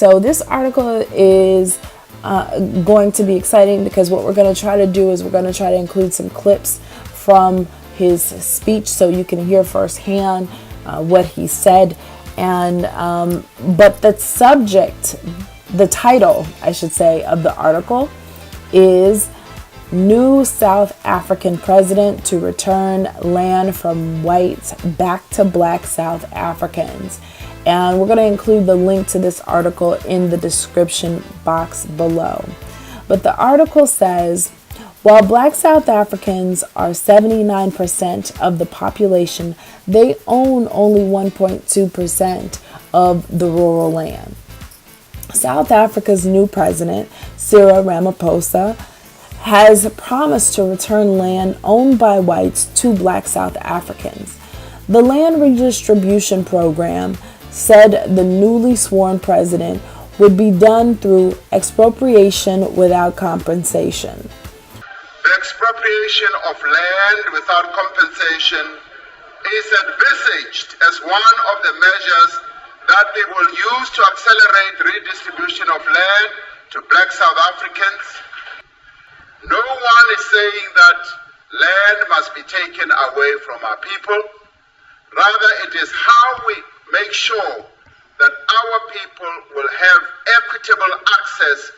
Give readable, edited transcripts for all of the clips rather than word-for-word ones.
So this article is going to be exciting because what we're going to try to do is we're going to try to include some clips from his speech so you can hear firsthand what he said. And but the subject, the title, I should say, of the article is New South African President to Return Land from Whites Back to Black South Africans. And we're going to include the link to this article in the description box below. But the article says, while Black South Africans are 79% of the population, they own only 1.2% of the rural land. South Africa's new president, Cyril Ramaphosa, has promised to return land owned by whites to Black South Africans. The land redistribution program said the newly sworn president would be done through expropriation without compensation. The expropriation of land without compensation is envisaged as one of the measures that they will use to accelerate redistribution of land to Black South Africans. No one is saying that land must be taken away from our people. Rather, it is how we make sure that our people will have equitable access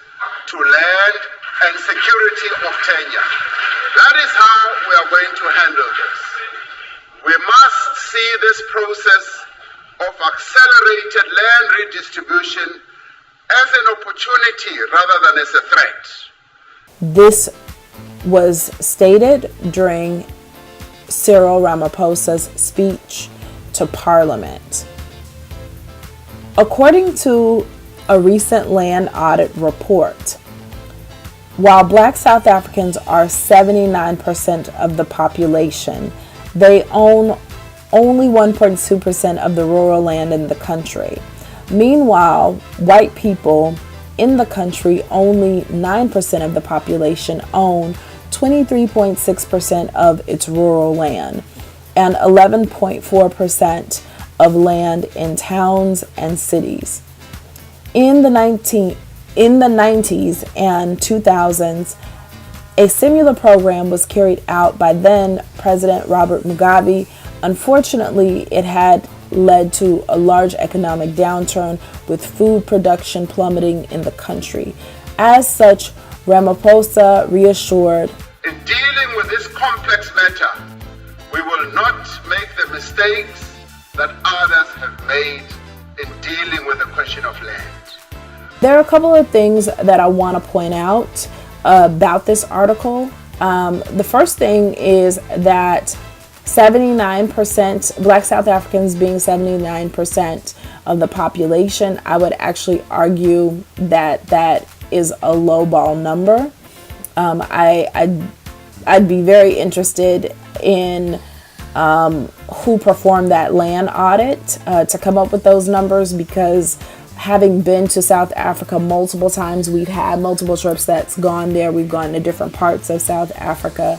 to land and security of tenure. That is how we are going to handle this. We must see this process of accelerated land redistribution as an opportunity rather than as a threat. This was stated during Cyril Ramaphosa's speech to Parliament. According to a recent land audit report, while Black South Africans are 79% of the population, they own only 1.2% of the rural land in the country. Meanwhile, white people in the country, only 9% of the population own 23.6% of its rural land and 11.4% of land in towns and cities. In the 90s and 2000s, a similar program was carried out by then President Robert Mugabe. Unfortunately, it had led to a large economic downturn with food production plummeting in the country. As such, Ramaphosa reassured, in dealing with this complex matter, we will not make the mistakes that others have made in dealing with the question of land. There are a couple of things that I want to point out about this article. The first thing is that 79%, Black South Africans being 79% of the population, I would actually argue that that is a lowball number. I'd be very interested in who performed that land audit to come up with those numbers, because having been to South Africa multiple times, we've had multiple trips that's gone there. We've gone to different parts of South Africa,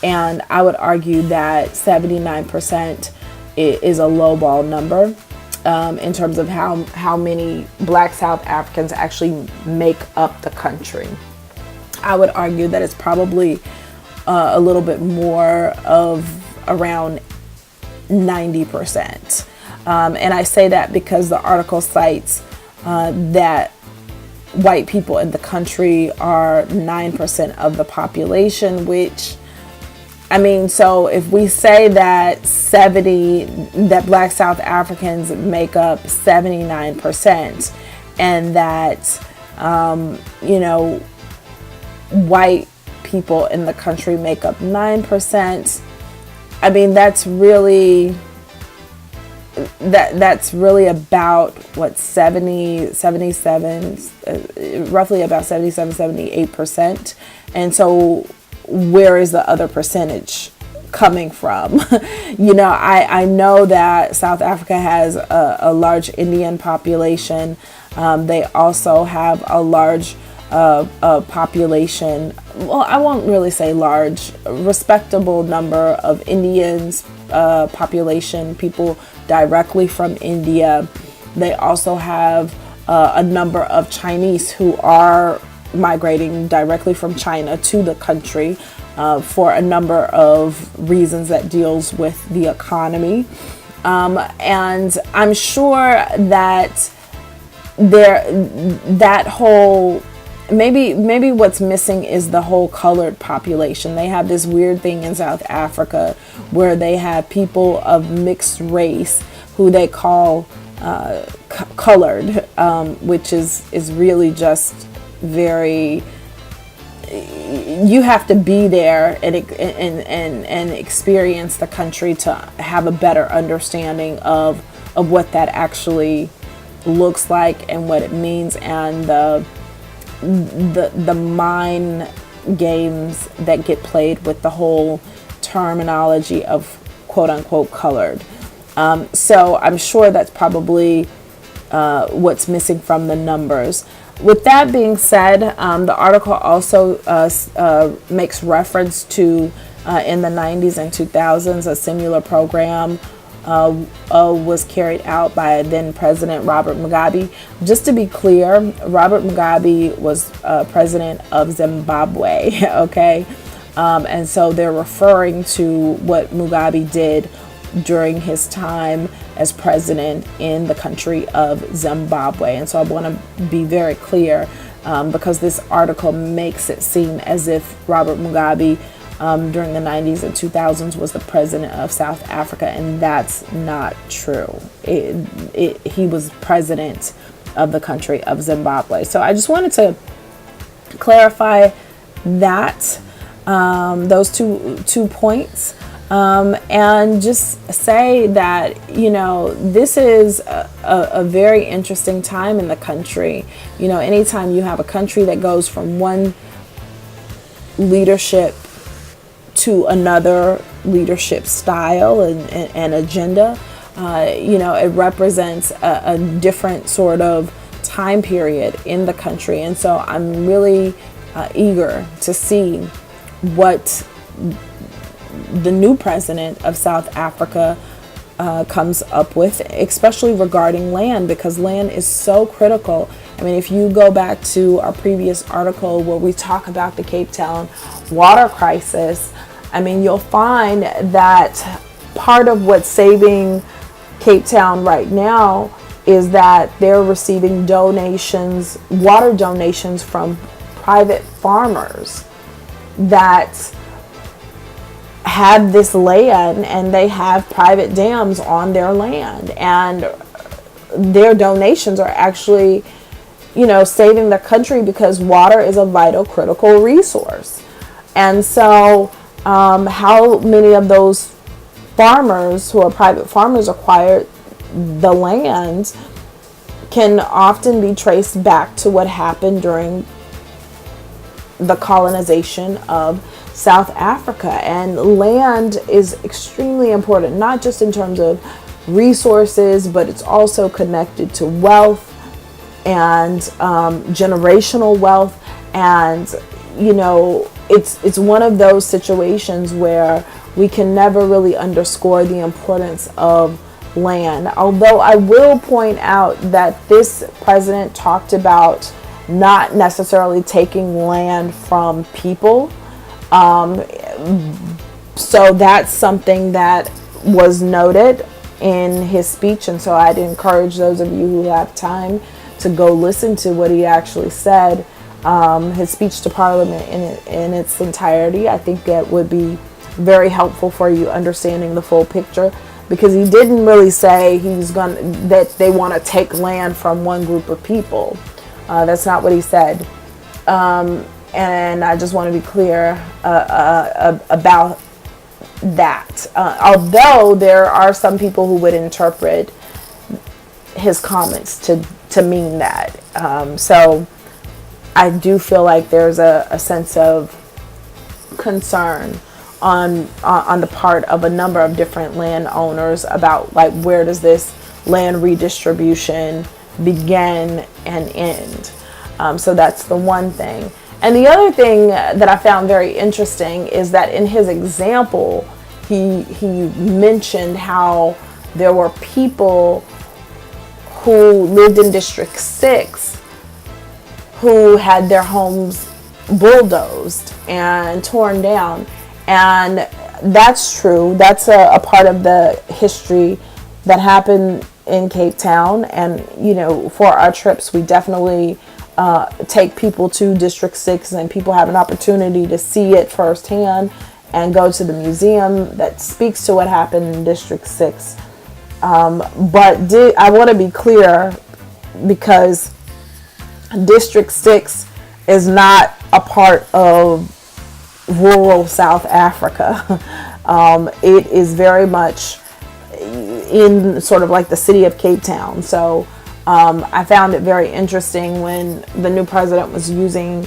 and I would argue that 79% is a lowball number in terms of how many Black South Africans actually make up the country. I would argue that it's probably a little bit more of around 90%. And I say that because the article cites that white people in the country are 9% of the population, which, I mean, so if we say that that Black South Africans make up 79% and that, white people in the country make up 9%, I mean, that's really about what, 78%. And so where is the other percentage coming from? I know that South Africa has a large Indian population. They also have a large population, well, I won't really say large, respectable number of Indians population, people directly from India. They also have a number of Chinese who are migrating directly from China to the country for a number of reasons that deals with the economy. And I'm sure that that whole, maybe what's missing is the whole colored population. They have this weird thing in South Africa where they have people of mixed race who they call colored, which is really just very, you have to be there and experience the country to have a better understanding of what that actually looks like and what it means, and the mind games that get played with the whole terminology of quote unquote colored. So I'm sure that's probably what's missing from the numbers. With that being said, the article also makes reference to in the 90s and 2000s, a similar program was carried out by then President Robert Mugabe. Just to be clear, Robert Mugabe was president of Zimbabwe, okay? And so they're referring to what Mugabe did during his time as president in the country of Zimbabwe. And so I want to be very clear because this article makes it seem as if Robert Mugabe during the 90s and 2000s was the president of South Africa, and that's not true. He was president of the country of Zimbabwe. So I just wanted to clarify that, those two points. And just say that, this is a very interesting time in the country. Anytime you have a country that goes from one leadership to another leadership style and agenda, it represents a different sort of time period in the country. And so I'm really eager to see what the new president of South Africa comes up with, especially regarding land, because land is so critical. I mean, if you go back to our previous article where we talk about the Cape Town water crisis, I mean, you'll find that part of what's saving Cape Town right now is that they're receiving donations, water donations from private farmers that have this land, and they have private dams on their land, and their donations are actually, saving the country, because water is a vital, critical resource. And so how many of those farmers who are private farmers acquired the land can often be traced back to what happened during the colonization of South Africa. And land is extremely important, not just in terms of resources, but it's also connected to wealth and generational wealth. And it's one of those situations where we can never really underscore the importance of land. Although I will point out that this president talked about not necessarily taking land from people. So that's something that was noted in his speech. And so I'd encourage those of you who have time to go listen to what he actually said. His speech to Parliament in its entirety. I think that would be very helpful for you understanding the full picture, because he didn't really say that they want to take land from one group of people. That's not what he said. And I just want to be clear about that. Although there are some people who would interpret his comments to mean that. So I do feel like there's a sense of concern on the part of a number of different landowners about, like, where does this land redistribution begin and end. So that's the one thing. And the other thing that I found very interesting is that in his example, he mentioned how there were people who lived in District 6 who had their homes bulldozed and torn down. And that's true. That's a part of the history that happened in Cape Town. And, you know, for our trips, we definitely take people to District 6, and people have an opportunity to see it firsthand and go to the museum that speaks to what happened in District 6. But I want to be clear, because District 6 is not a part of rural South Africa. It is very much in sort of like the city of Cape Town. So I found it very interesting when the new president was using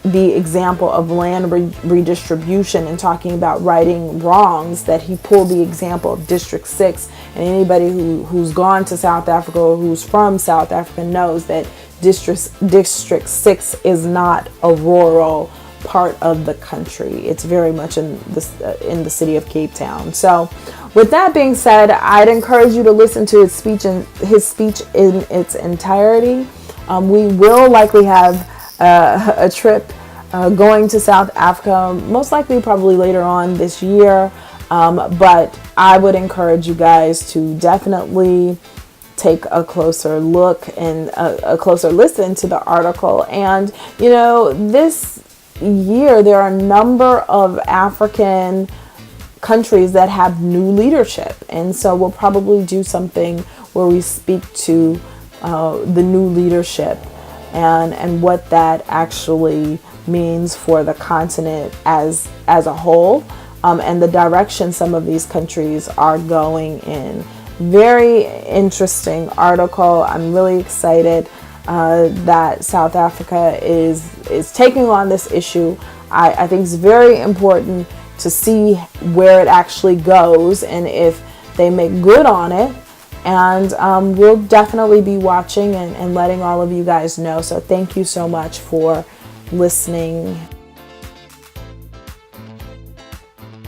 the example of land redistribution and talking about righting wrongs, that he pulled the example of District 6. And anybody who's gone to South Africa or who's from South Africa knows that District 6 is not a rural part of the country. It's very much in the city of Cape Town. So with that being said, I'd encourage you to listen to his speech in its entirety. We will likely have a trip going to South Africa, most likely probably later on this year. But I would encourage you guys to definitely take a closer look and a closer listen to the article. And, you know, this year there are a number of African countries that have new leadership. And so we'll probably do something where we speak to the new leadership and what that actually means for the continent as a whole, and the direction some of these countries are going in. Very interesting article. I'm really excited that South Africa is taking on this issue. I think it's very important to see where it actually goes and if they make good on it. And we'll definitely be watching and letting all of you guys know. So thank you so much for listening.